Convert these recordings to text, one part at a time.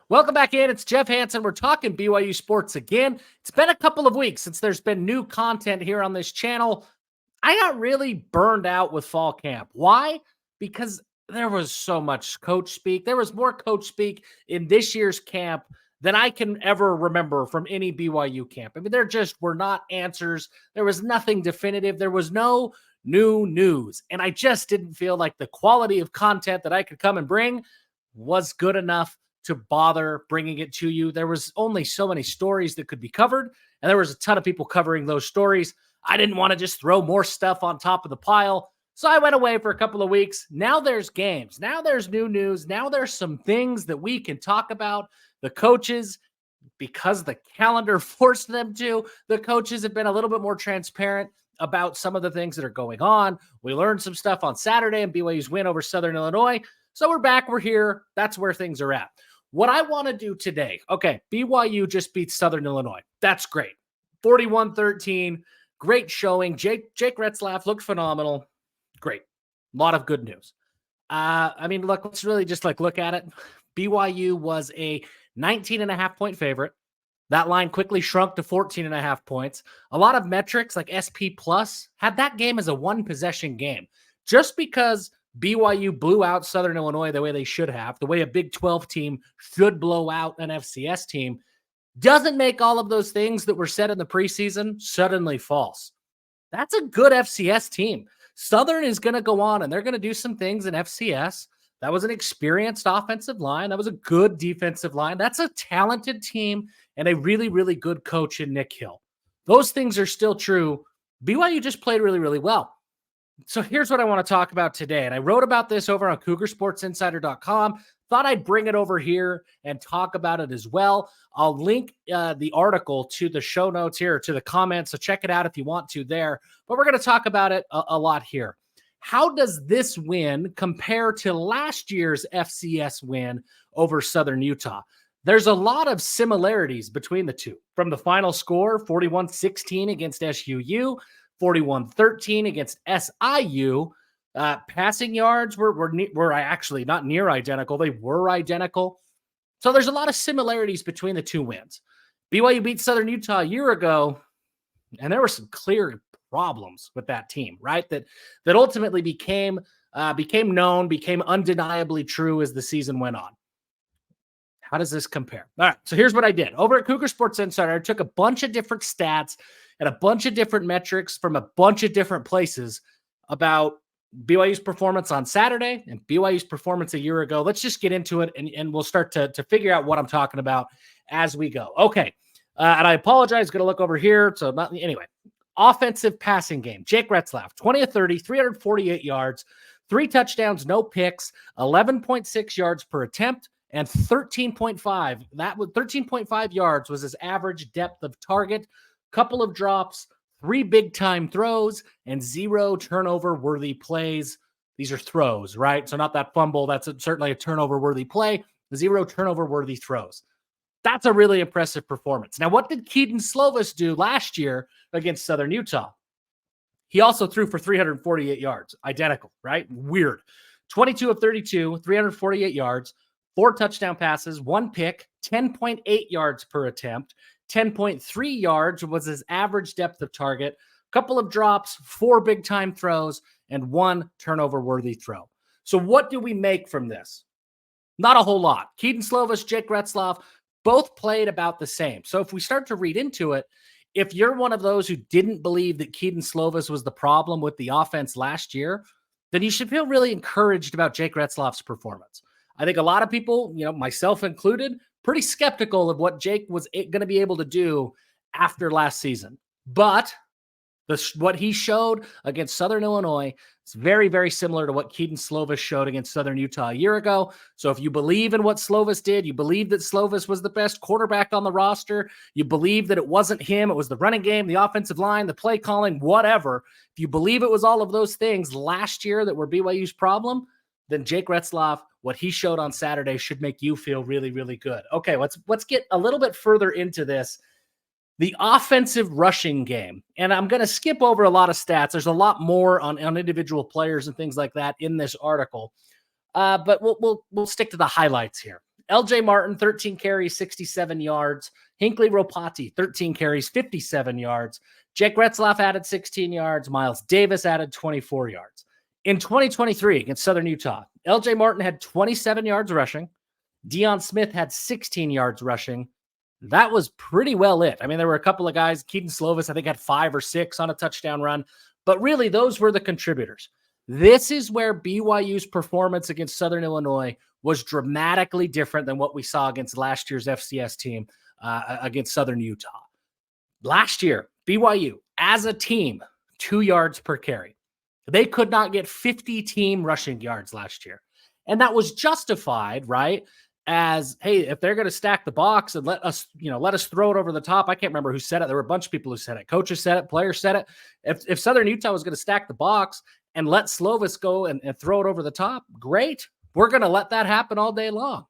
Welcome back in. It's Jeff Hansen. We're talking BYU sports again. It's been a couple of weeks since there's been new content here on this channel. I got really burned out with fall camp. Why? Because there was so much coach speak. There was more coach speak in this year's camp than I can ever remember from any BYU camp. I mean, there just were not answers. There was nothing definitive. There was no new news. And I just didn't feel like the quality of content that I could come and bring was good enough to bother bringing it to you. There was only so many stories that could be covered, and there was a ton of people covering those stories. I didn't want to just throw more stuff on top of the pile, so I went away for a couple of weeks. Now there's games. Now there's new news. Now there's some things that we can talk about. The coaches, because the calendar forced them to, the coaches have been a little bit more transparent about some of the things that are going on. We learned some stuff on Saturday in BYU's win over Southern Illinois. So we're back. We're here. That's where things are at. What I want to do today, okay, BYU just beat Southern Illinois. That's great. 41-13, great showing. Jake Retzlaff looked phenomenal. Great. A lot of good news. Look, let's really just look at it. BYU was a 19.5-point favorite. That line quickly shrunk to 14.5 points. A lot of metrics like SP Plus had that game as a one-possession game. Just because BYU blew out Southern Illinois the way they should have, the way a Big 12 team should blow out an FCS team, doesn't make all of those things that were said in the preseason suddenly false. That's a good FCS team. Southern is going to go on, and they're going to do some things in FCS. That was an experienced offensive line. That was a good defensive line. That's a talented team and a really, really good coach in Nick Hill. Those things are still true. BYU just played really, really well. So here's what I want to talk about today. And I wrote about this over on CougarSportsInsider.com. Thought I'd bring it over here and talk about it as well. I'll link the article to the show notes here, to the comments. So check it out if you want to there. But we're going to talk about it a lot here. How does this win compare to last year's FCS win over Southern Utah? There's a lot of similarities between the two. From the final score, 41-16 against SUU, 41-13 against SIU. Passing yards were actually not near identical. They were identical. So there's a lot of similarities between the two wins. BYU beat Southern Utah a year ago, and there were some clear problems with that team, right? That ultimately became known, became undeniably true as the season went on. How does this compare? All right, so here's what I did. Over at Cougar Sports Insider, I took a bunch of different stats and a bunch of different metrics from a bunch of different places about BYU's performance on Saturday and BYU's performance a year ago. Let's just get into it, and we'll start to figure out what I'm talking about as we go. Okay, and I apologize. Going to look over here. So anyway, offensive passing game. Jake Retzlaff, 20 of 30, 348 yards, 3 touchdowns, no picks, 11.6 yards per attempt, and 13.5. That was 13.5 yards was his average depth of target. Couple of drops, 3 big-time throws, and 0 turnover-worthy plays. These are throws, right? So not that fumble. That's certainly a turnover-worthy play. 0 turnover-worthy throws. That's a really impressive performance. Now, what did Keaton Slovis do last year against Southern Utah? He also threw for 348 yards. Identical, right? Weird. 22 of 32, 348 yards, 4 touchdown passes, 1 pick, 10.8 yards per attempt. 10.3 yards was his average depth of target. Couple of drops, 4 big-time throws, and 1 turnover-worthy throw. So what do we make from this? Not a whole lot. Keaton Slovis, Jake Retzlaff, both played about the same. So if we start to read into it, if you're one of those who didn't believe that Keaton Slovis was the problem with the offense last year, then you should feel really encouraged about Jake Retzlaff's performance. I think a lot of people, myself included, pretty skeptical of what Jake was going to be able to do after last season. But what he showed against Southern Illinois is very, very similar to what Keaton Slovis showed against Southern Utah a year ago. So if you believe in what Slovis did, you believe that Slovis was the best quarterback on the roster, you believe that it wasn't him, it was the running game, the offensive line, the play calling, whatever. If you believe it was all of those things last year that were BYU's problem, then Jake Retzlaff, what he showed on Saturday, should make you feel really, really good. Okay, let's get a little bit further into this. The offensive rushing game, and I'm going to skip over a lot of stats. There's a lot more on individual players and things like that in this article, but we'll stick to the highlights here. LJ Martin, 13 carries, 67 yards. Hinkley Ropati, 13 carries, 57 yards. Jake Retzlaff added 16 yards. Miles Davis added 24 yards. In 2023 against Southern Utah, LJ Martin had 27 yards rushing. Deion Smith had 16 yards rushing. That was pretty well it. I mean, there were a couple of guys. Keaton Slovis, I think, had 5 or 6 on a touchdown run. But really, those were the contributors. This is where BYU's performance against Southern Illinois was dramatically different than what we saw against last year's FCS team against Southern Utah. Last year, BYU, as a team, 2 yards per carry. They could not get 50 team rushing yards last year. And that was justified, right? As, hey, if they're going to stack the box and let us throw it over the top. I can't remember who said it. There were a bunch of people who said it. Coaches said it. Players said it. If Southern Utah was going to stack the box and let Slovis go and throw it over the top, great. We're going to let that happen all day long.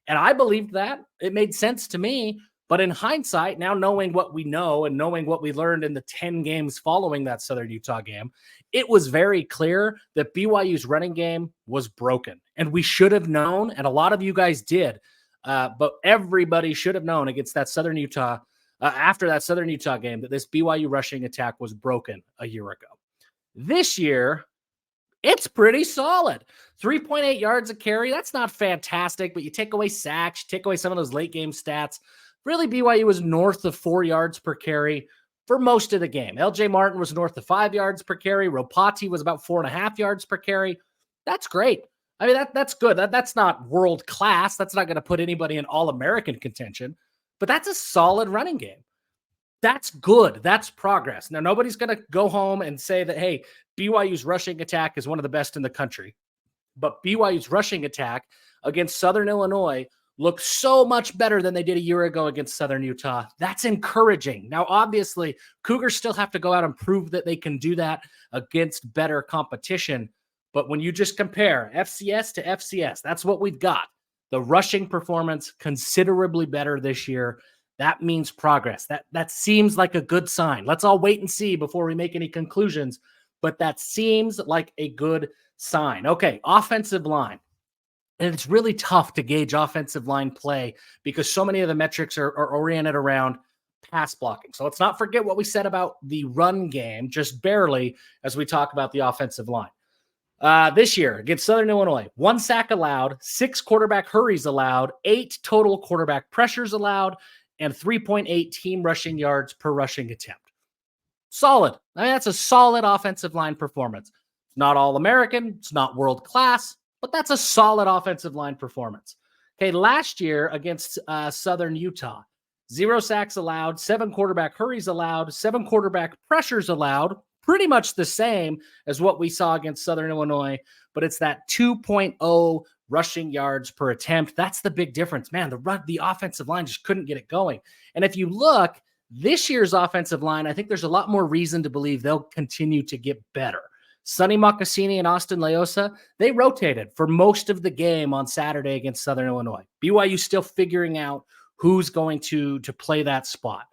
And I believed that. It made sense to me. But in hindsight, now knowing what we know and knowing what we learned in the 10 games following that Southern Utah game, it was very clear that BYU's running game was broken. And we should have known, and a lot of you guys did, but everybody should have known against that Southern Utah, after that Southern Utah game, that this BYU rushing attack was broken a year ago. This year, it's pretty solid. 3.8 yards a carry. That's not fantastic, but you take away sacks, you take away some of those late game stats. Really, BYU was north of 4 yards per carry for most of the game. LJ Martin was north of 5 yards per carry. Ropati was about 4.5 yards per carry. That's great. I mean, that's good. That's not world class. That's not going to put anybody in All-American contention, but that's a solid running game. That's good. That's progress. Now, nobody's going to go home and say that, hey, BYU's rushing attack is one of the best in the country. But BYU's rushing attack against Southern Illinois look so much better than they did a year ago against Southern Utah. That's encouraging. Now, obviously, Cougars still have to go out and prove that they can do that against better competition. But when you just compare FCS to FCS, that's what we've got. The rushing performance considerably better this year. That means progress. That seems like a good sign. Let's all wait and see before we make any conclusions. But that seems like a good sign. Okay, offensive line. And it's really tough to gauge offensive line play because so many of the metrics are oriented around pass blocking. So let's not forget what we said about the run game, just barely, as we talk about the offensive line. This year against Southern Illinois, 1 sack allowed, 6 quarterback hurries allowed, 8 total quarterback pressures allowed, and 3.8 team rushing yards per rushing attempt. Solid. I mean, that's a solid offensive line performance. It's not All-American. It's not world class. But that's a solid offensive line performance. Okay, last year against Southern Utah, 0 sacks allowed, 7 quarterback hurries allowed, 7 quarterback pressures allowed, pretty much the same as what we saw against Southern Illinois, but it's that 2.0 rushing yards per attempt. That's the big difference. Man, the offensive line just couldn't get it going. And if you look, this year's offensive line, I think there's a lot more reason to believe they'll continue to get better. Sonny Mocassini and Austin Leosa, they rotated for most of the game on Saturday against Southern Illinois. BYU still figuring out who's going to play that spot.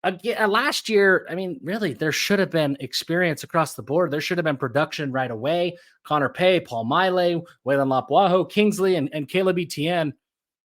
Again, last year, I mean, really, there should have been experience across the board. There should have been production right away. Connor Pay, Paul Maile, Waylon Lapuaho, Kingsley, and Caleb Etienne.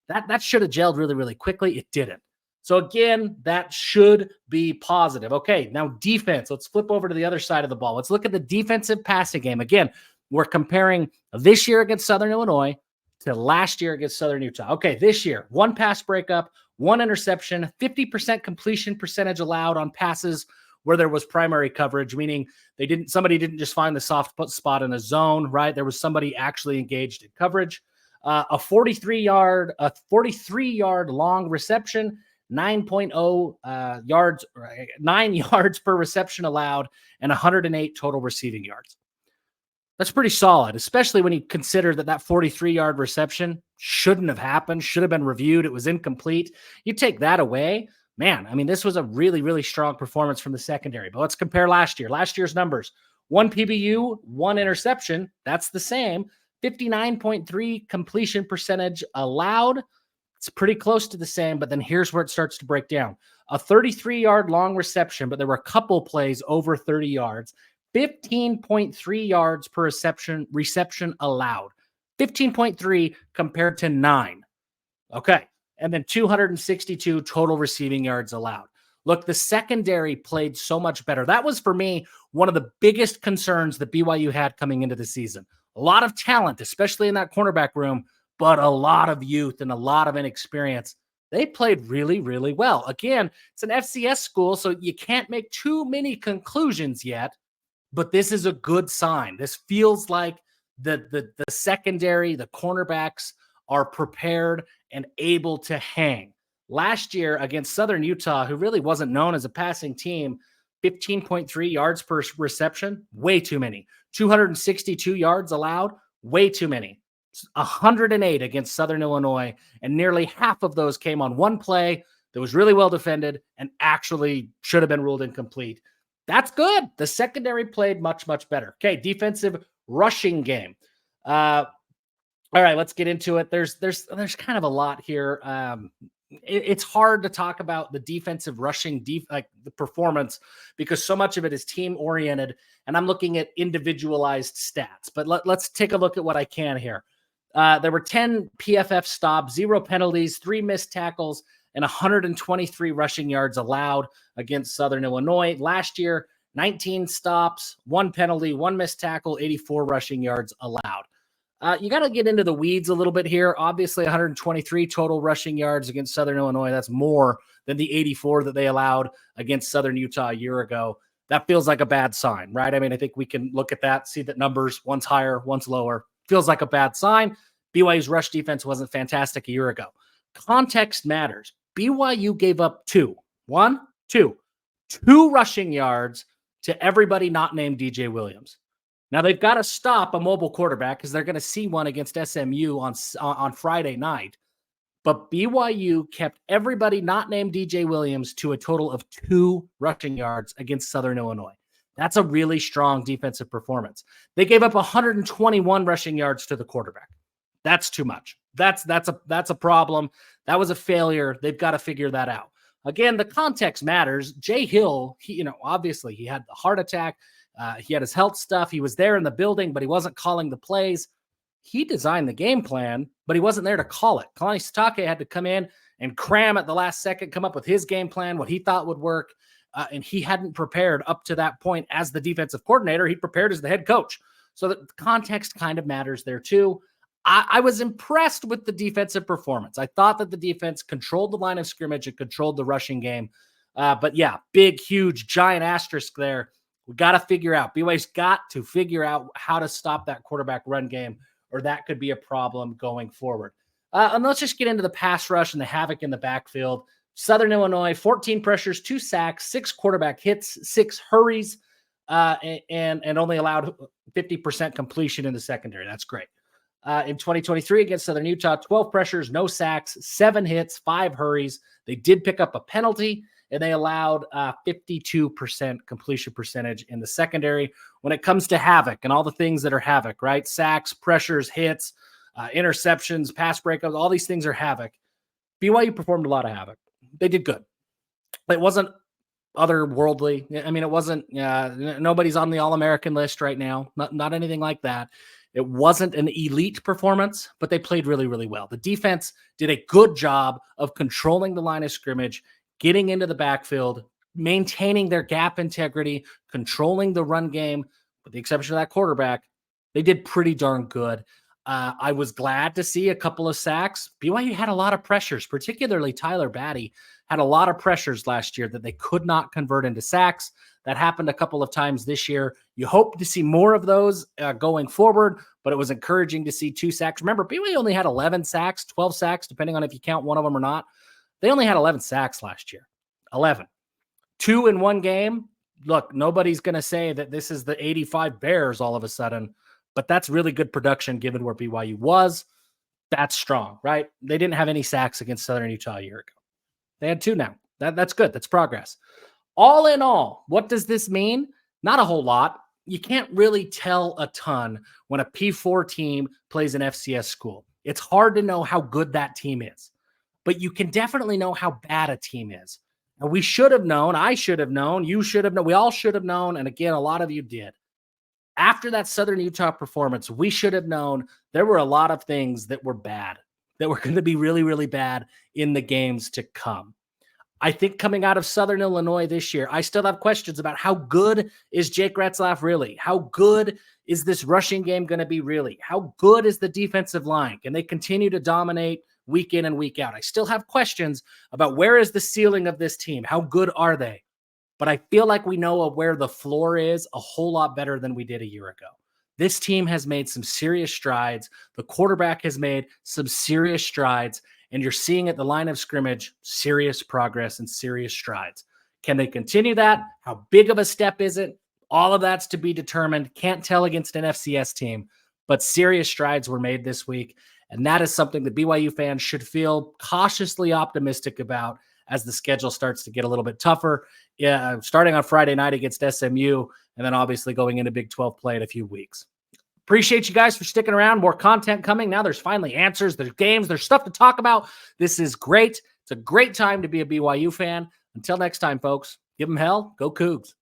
That should have gelled really, really quickly. It didn't. So again, that should be positive. Okay, now defense. Let's flip over to the other side of the ball. Let's look at the defensive passing game. Again, we're comparing this year against Southern Illinois to last year against Southern Utah. Okay, this year, 1 pass breakup, 1 interception, 50% completion percentage allowed on passes where there was primary coverage, meaning somebody didn't just find the soft spot in a zone, right? There was somebody actually engaged in coverage. A 43-yard long reception, 9.0 yards, 9 yards per reception allowed, and 108 total receiving yards. That's pretty solid, especially when you consider that 43-yard reception shouldn't have happened, should have been reviewed. It was incomplete. You take that away, man, I mean, this was a really, really strong performance from the secondary. But let's compare last year. Last year's numbers, 1 PBU, 1 interception. That's the same. 59.3 completion percentage allowed. It's pretty close to the same, but then here's where it starts to break down. A 33-yard long reception, but there were a couple plays over 30 yards. 15.3 yards per reception allowed. 15.3 compared to 9. Okay. And then 262 total receiving yards allowed. Look, the secondary played so much better. That was for me one of the biggest concerns that BYU had coming into the season. A lot of talent, especially in that cornerback room, but a lot of youth and a lot of inexperience. They played really, really well. Again, it's an FCS school, so you can't make too many conclusions yet, but this is a good sign. This feels like the secondary, the cornerbacks are prepared and able to hang. Last year against Southern Utah, who really wasn't known as a passing team, 15.3 yards per reception, way too many. 262 yards allowed, way too many. 108 against Southern Illinois, and nearly half of those came on one play that was really well defended and actually should have been ruled incomplete. That's good. The secondary played much, much better. Okay, defensive rushing game. All right, let's get into it. There's kind of a lot here. It's hard to talk about the defensive rushing like the performance because so much of it is team oriented, and I'm looking at individualized stats. But let's take a look at what I can here. There were 10 PFF stops, 0 penalties, 3 missed tackles, and 123 rushing yards allowed against Southern Illinois. Last year, 19 stops, 1 penalty, 1 missed tackle, 84 rushing yards allowed. You got to get into the weeds a little bit here. Obviously, 123 total rushing yards against Southern Illinois. That's more than the 84 that they allowed against Southern Utah a year ago. That feels like a bad sign, right? I mean, I think we can look at that, see that numbers, one's higher, one's lower. Feels like a bad sign. BYU's rush defense wasn't fantastic a year ago. Context matters. BYU gave up two rushing yards to everybody not named DJ Williams. Now they've got to stop a mobile quarterback because they're going to see one against SMU on Friday night. But BYU kept everybody not named DJ Williams to a total of 2 rushing yards against Southern Illinois. That's a really strong defensive performance. They gave up 121 rushing yards to the quarterback. That's too much. That's a problem. That was a failure. They've got to figure that out. Again, the context matters. Jay Hill, obviously he had the heart attack. He had his health stuff. He was there in the building, but he wasn't calling the plays. He designed the game plan, but he wasn't there to call it. Kalani Sitake had to come in and cram at the last second, come up with his game plan, what he thought would work. And he hadn't prepared up to that point as the defensive coordinator. He prepared as the head coach. So the context kind of matters there too. I was impressed with the defensive performance. I thought that the defense controlled the line of scrimmage and controlled the rushing game. But yeah, big, huge, giant asterisk there. We got to figure out. BYU's got to figure out how to stop that quarterback run game, or that could be a problem going forward. And let's just get into the pass rush and the havoc in the backfield. Southern Illinois, 14 pressures, 2 sacks, 6 quarterback hits, 6 hurries, and only allowed 50% completion in the secondary. That's great. In 2023 against Southern Utah, 12 pressures, no sacks, 7 hits, 5 hurries. They did pick up a penalty, and they allowed 52% completion percentage in the secondary. When it comes to havoc and all the things that are havoc, right? Sacks, pressures, hits, interceptions, pass breakups, all these things are havoc. BYU performed a lot of havoc. They did good. It wasn't otherworldly. I mean, it wasn't, nobody's on the All-American list right now. Not anything like that. It wasn't an elite performance, but they played really, really well. The defense did a good job of controlling the line of scrimmage, getting into the backfield, maintaining their gap integrity, controlling the run game, with the exception of that quarterback. They did pretty darn good. I was glad to see a couple of sacks. BYU had a lot of pressures, particularly Tyler Batty had a lot of pressures last year that they could not convert into sacks. That happened a couple of times this year. You hope to see more of those going forward, but it was encouraging to see 2 sacks. Remember, BYU only had 11 sacks, 12 sacks, depending on if you count one of them or not. They only had 11 sacks last year. 11. 2 in one game. Look, nobody's going to say that this is the 85 Bears all of a sudden, but that's really good production given where BYU was. That's strong, right? They didn't have any sacks against Southern Utah a year ago. They had 2 now. That's good. That's progress. All in all, what does this mean? Not a whole lot. You can't really tell a ton when a P4 team plays an FCS school. It's hard to know how good that team is, but you can definitely know how bad a team is. And we should have known. I should have known. You should have known. We all should have known. And again, a lot of you did. After that Southern Utah performance, we should have known there were a lot of things that were bad. that we're going to be really, really bad in the games to come. I think coming out of Southern Illinois this year, I still have questions about how good is Jake Retzlaff really? How good is this rushing game going to be really? How good is the defensive line? Can they continue to dominate week in and week out? I still have questions about where is the ceiling of this team? How good are they? But I feel like we know where the floor is a whole lot better than we did a year ago. This team has made some serious strides. The quarterback has made some serious strides, and you're seeing at the line of scrimmage serious progress and serious strides. Can they continue that? How big of a step is it? All of that's to be determined. Can't tell against an FCS team, but serious strides were made this week, and that is something that BYU fans should feel cautiously optimistic about as the schedule starts to get a little bit tougher. Yeah, starting on Friday night against SMU, and then obviously going into Big 12 play in a few weeks. Appreciate you guys for sticking around. More content coming. Now there's finally answers. There's games. There's stuff to talk about. This is great. It's a great time to be a BYU fan. Until next time, folks, give them hell. Go Cougs.